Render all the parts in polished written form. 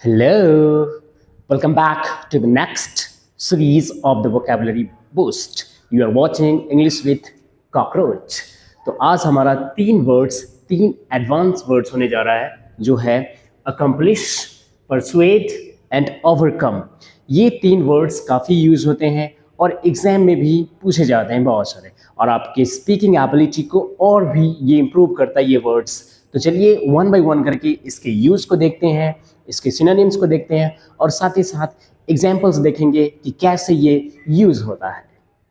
Hello, welcome back to the next series of the vocabulary boost. You are watching English with Cockroach. तो आज हमारा तीन advance words होने जा रहा है जो है accomplish, persuade and overcome. ये तीन वर्ड्स काफ़ी यूज होते हैं और एग्जाम में भी पूछे जाते हैं बहुत सारे, और आपके स्पीकिंग एबिलिटी को और भी ये इम्प्रूव करता है ये वर्ड्स. तो चलिए वन बाय वन करके इसके यूज को देखते हैं, इसके सिनोनिम्स को देखते हैं और साथ ही साथ एग्जाम्पल्स देखेंगे कि कैसे ये यूज होता है.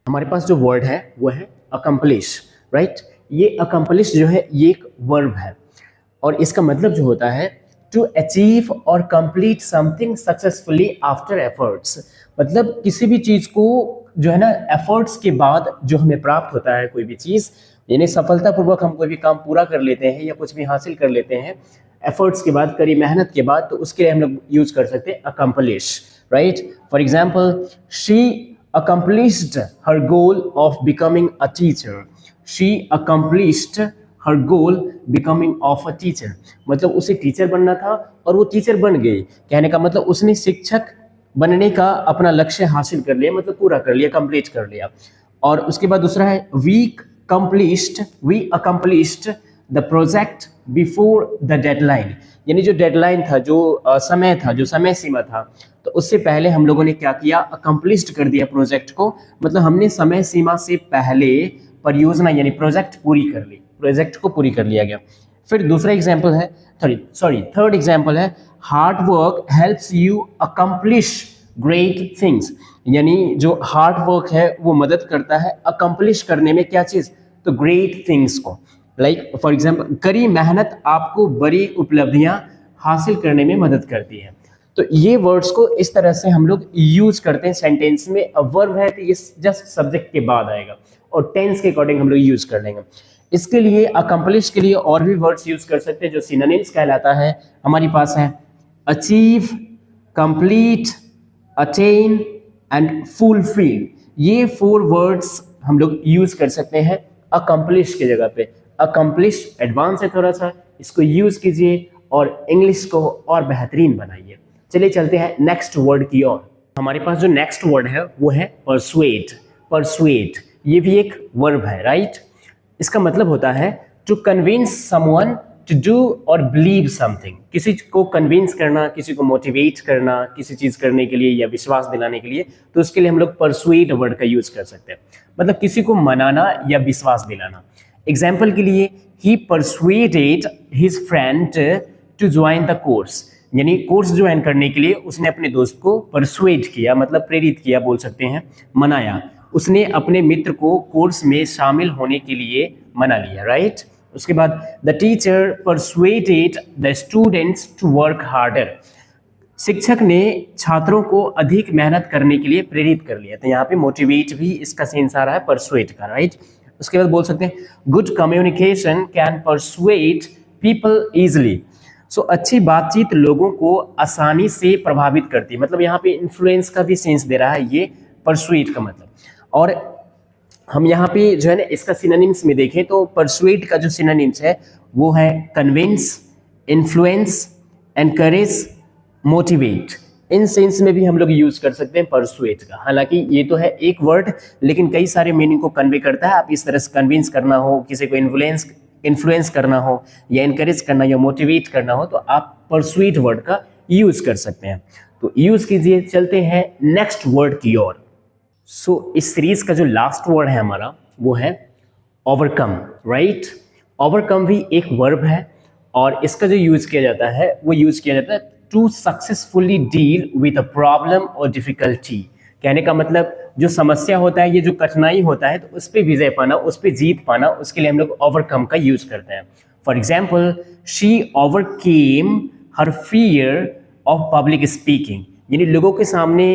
हमारे पास जो वर्ड है वो है अकम्पलिश, राइट. ये अकम्पलिश जो है ये एक वर्ब है और इसका मतलब जो होता है टू अचीव और complete something successfully after efforts. मतलब किसी भी चीज़ को जो है ना एफर्ट्स के बाद जो हमें प्राप्त होता है कोई भी चीज़, यानी सफलतापूर्वक हम कोई भी काम पूरा कर लेते हैं या कुछ भी हासिल कर लेते हैं एफर्ट्स के बाद, कड़ी मेहनत के बाद, तो उसके लिए हम लोग यूज कर सकते हैं accomplish, right. For example, she accomplished her goal of becoming a teacher. She accomplished her goal becoming of a teacher. मतलब उसे टीचर बनना था और वो टीचर बन गई. कहने का मतलब उसने शिक्षक बनने का अपना लक्ष्य हासिल कर लिया, मतलब पूरा कर लिया, कंप्लीट कर लिया. और उसके बाद दूसरा है we accomplished the project before the deadline. यानी जो डेडलाइन था, जो समय था, जो समय सीमा था, तो उससे पहले हम लोगों ने क्या किया, अकम्प्लिश्ड कर दिया प्रोजेक्ट को. मतलब हमने समय सीमा से पहले परियोजना यानी प्रोजेक्ट पूरी कर ली, प्रोजेक्ट को पूरी कर लिया गया. फिर दूसरा एग्जाम्पल है थर्ड एग्जाम्पल है hard work helps you accomplish great things. यानी जो हार्ड वर्क है वो मदद करता है अकम्प्लिश करने में क्या चीज़, तो ग्रेट थिंग्स को. लाइक फॉर एग्जाम्पल, कड़ी मेहनत आपको बड़ी उपलब्धियां हासिल करने में मदद करती है. तो ये वर्ड्स को इस तरह से हम लोग यूज करते हैं सेंटेंस में. अब वर्ब है तो ये जस्ट सब्जेक्ट के बाद आएगा और टेंस के अकॉर्डिंग हम लोग यूज कर लेंगे. इसके लिए अकम्पलिश के लिए और भी वर्ड्स यूज कर सकते हैं जो सिनोनिम्स कहलाता है. हमारी पास है achieve, complete, attain and fulfil. ये 4 वर्ड्स हम लोग यूज कर सकते हैं अकम्पलिश की जगह पे. अकम्पलिश एडवांस है थोड़ा सा, इसको यूज कीजिए और इंग्लिश को और बेहतरीन बनाइए. चलिए चलते हैं नेक्स्ट वर्ड की ओर. हमारे पास जो नेक्स्ट वर्ड है वो है परसुएट. परसुएट ये भी एक वर्ब है, राइट. इसका मतलब होता है to convince someone to do और बिलीव समथिंग. किसी को कन्विंस करना, किसी को मोटिवेट करना किसी चीज़ करने के लिए या विश्वास दिलाने के लिए, तो उसके लिए हम लोग परसुएट वर्ड का यूज कर सकते हैं. मतलब किसी को मनाना या विश्वास दिलाना. एग्जाम्पल के लिए, he persuaded his friend to join the course. यानी कोर्स ज्वाइन करने के लिए उसने अपने दोस्त को परसुएड किया, मतलब प्रेरित किया बोल सकते हैं, मनाया. उसने अपने मित्र को कोर्स में शामिल होने के लिए मना लिया, राइट. उसके बाद the teacher persuaded the students to work harder. शिक्षक ने छात्रों को अधिक मेहनत करने के लिए प्रेरित कर लिया. तो यहाँ पे मोटिवेट भी इसका सेंस आ रहा है परसुएड का, राइट. उसके बाद बोल सकते हैं good communication can persuade people easily. So अच्छी बातचीत लोगों को आसानी से प्रभावित करती है. मतलब यहाँ पे इन्फ्लुएंस का भी सेंस दे रहा है ये परसुएड का मतलब. और हम यहाँ पे जो है ना इसका सिनोनिम्स में देखें तो परसुएड का जो सिनोनिम्स है वो है convince, influence, encourage, motivate. In sense में भी हम लोग यूज कर सकते हैं परसुएड का. हालांकि ये तो है एक वर्ड, लेकिन कई सारे मीनिंग को कन्वे करता है. आप इस तरह से कन्विंस करना हो, किसी को इन्फ्लुएंस करना हो या इनकरेज करना या मोटिवेट करना हो, तो आप परसुएड वर्ड का यूज कर सकते हैं. तो यूज कीजिए. चलते हैं नेक्स्ट वर्ड की ओर. सो इस सीरीज का जो लास्ट वर्ड है हमारा वो है ओवरकम, राइट. ओवरकम भी एक वर्ब है और इसका जो यूज किया जाता है वो यूज किया जाता है to successfully deal with a problem और डिफिकल्टी. कहने का मतलब जो समस्या होता है, ये जो कठिनाई होता है, तो उस पर विजय पाना, उस पर जीत पाना, उसके लिए हम लोग ओवरकम का यूज करते हैं. For example, she overcame her fear of public speaking. यानी लोगों के सामने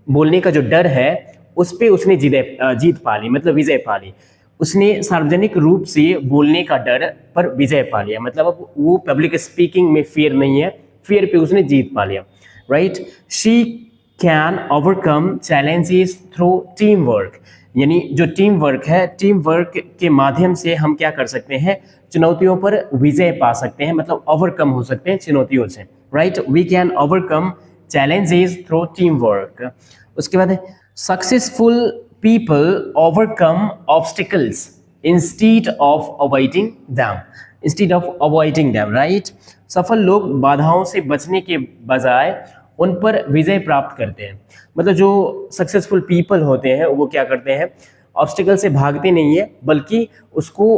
बोलने का जो डर है उस पर उसने जीत पा ली, मतलब विजय पा ली. उसने सार्वजनिक रूप से बोलने का डर पर विजय पा लिया. मतलब अब वो पब्लिक स्पीकिंग में फियर नहीं है, फियर पे उसने जीत पा लिया, right. She can overcome challenges through team work. यानी जो टीम वर्क है, टीम वर्क के माध्यम से हम क्या कर सकते हैं, चुनौतियों पर विजय पा सकते हैं, मतलब ओवरकम हो सकते हैं चुनौतियों से. Right, we overcome overcome challenges through teamwork. उसके बाद successful people overcome obstacles instead of avoiding them, right. सफल लोग बाधाओं से बचने के बजाय उन पर विजय प्राप्त करते हैं. मतलब जो सक्सेसफुल पीपल होते हैं वो क्या करते हैं, ऑब्स्टिकल से भागते नहीं है बल्कि उसको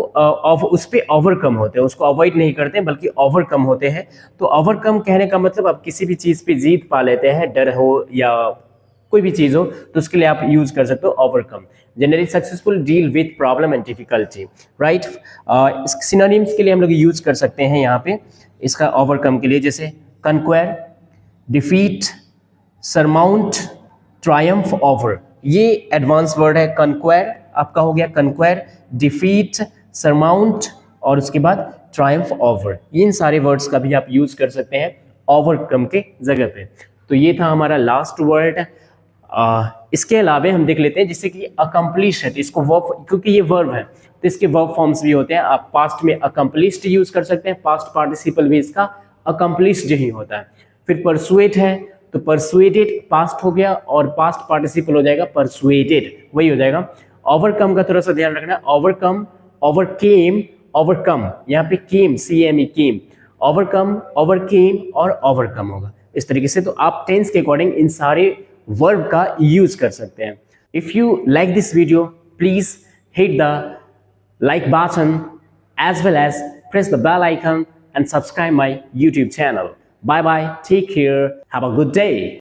उस पर ओवरकम होते हैं, उसको अवॉइड नहीं करते हैं बल्कि ओवरकम होते हैं. तो ओवरकम कहने का मतलब आप किसी भी चीज़ पे जीत पा लेते हैं, डर हो या कोई भी चीज़ हो तो उसके लिए आप यूज कर सकते हो overcome. Generally successful deal with problem and difficulty, right. Synonyms के लिए हम लोग यूज कर सकते हैं यहाँ पे इसका ओवरकम के लिए, जैसे कन्क्वायर, डिफीट, सरमाउंट, ट्रायम्फ ओवर. ये एडवांस वर्ड है. कन्क्वायर आपका हो गया, कन्क्वायर, डिफीट, सरमाउंट और उसके बाद ट्रायम्फ ओवर. इन सारे वर्ड्स का भी आप यूज कर सकते हैं ओवरकम के जगह पे. तो ये था हमारा लास्ट वर्ड. इसके अलावा हम देख लेते हैं जैसे कि अकम्प्लिश है, तो इसको वर्ब, क्योंकि ये वर्ब है तो इसके वर्ब फॉर्म्स भी होते हैं. आप पास्ट में अकम्प्लिश्ड यूज कर सकते हैं, पास्ट पार्टिसिपल भी इसका अकम्प्लिश्ड ही होता है. फिर परसुएट है तो परसुएटेड पास्ट हो गया और पास्ट पार्टिसिपल हो जाएगा परसुएटेड, वही हो जाएगा. ओवरकम का थोड़ा सा ध्यान रखना, ओवरकम, ओवरकेम, ओवरकम, यहाँ पे केम, CME केम, ओवरकम, ओवरकेम और ओवरकम होगा इस तरीके से. तो आप टेंस के अकॉर्डिंग इन सारे वर्ब का यूज कर सकते हैं. If you like this video please hit the like button as well as press the bell icon and subscribe my YouTube channel. Bye bye, take care, have a good day.